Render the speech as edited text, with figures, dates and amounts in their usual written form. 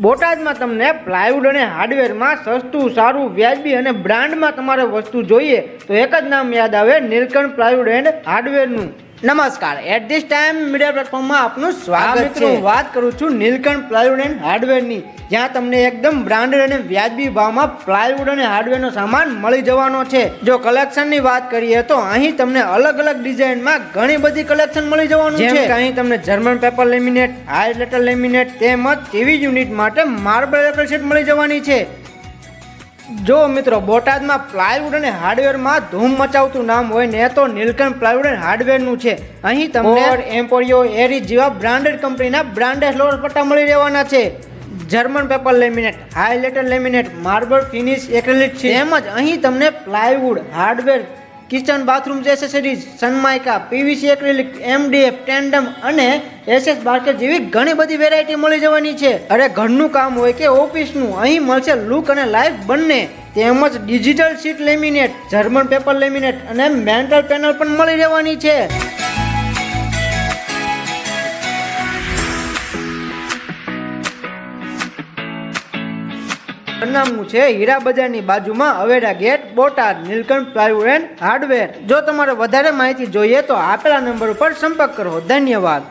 બોટાદમાં તમને પ્લાયવુડ અને હાર્ડવેરમાં સસ્તું, સારું, વ્યાજબી અને બ્રાન્ડમાં તમારે વસ્તુ જોઈએ તો એક જ નામ યાદ આવે, નીલકંઠ પ્લાયવુડ એન્ડ હાર્ડવેરનું। નમસ્કાર, એટ ધીસ ટાઈમ મીડિયા પ્લેટફોર્મમાં આપનું સ્વાગત છે। હું વાત કરું છું નીલકંઠ પ્લાયવુડ એન્ડ હાર્ડવેરની, જ્યાં તમને એકદમ બ્રાન્ડેડ અને વ્યાજબી ભાવમાં પ્લાયવુડ અને હાર્ડવેરનો સામાન મળી જવાનો છે। જો કલેક્શનની વાત કરીએ તો અહીં તમને અલગ અલગ ડિઝાઇનમાં ઘણી બધી કલેક્શન મળી જવાનું છે। જેમ કે અહીં તમને German paper laminate, highlighter laminate તેમજ ટીવી યુનિટ માટે માર્બલ એક્રેલિક શીટ મળી જવાની છે। જો મિત્રો બોટાદમાં પ્લાયવુડ અને હાર્ડવેરમાં ધૂમ મચાવતું નામ હોય ને તો નીલકંઠ પ્લાયવુડ એન્ડ હાર્ડવેરનું છે। અહીં તમને એમ્પોરિયો, એરિસ જેવા બ્રાન્ડેડ કંપનીના બ્રાન્ડેડ ફ્લોર પટ્ટા મળી રહેવાના છે। German paper laminate, highlighter laminate, marble finish acrylic sheet તેમજ અહીં તમને plywood, hardware, kitchen bathroom accessories, Sunmica, PVC acrylic, MDF, tandem અને એસએસ બાસ્કેટ જેવી ઘણી બધી વેરાયટી મળી જવાની છે। અરે ઘરનું કામ હોય કે ઓફિસનું, અહીં મળશે લુક અને લાઈફ બંને। તેમજ digital sheet laminate, German paper laminate અને મેન્ટલ પેનલ પણ મળી રહેવાની છે। સરનામું છે હીરા બજારની બાજુમાં Aveda gate, Botad, Nilkanth plywood and hardware. જો તમારે વધારે માહિતી જોઈએ તો આપેલા નંબર ઉપર સંપર્ક કરો। ધન્યવાદ।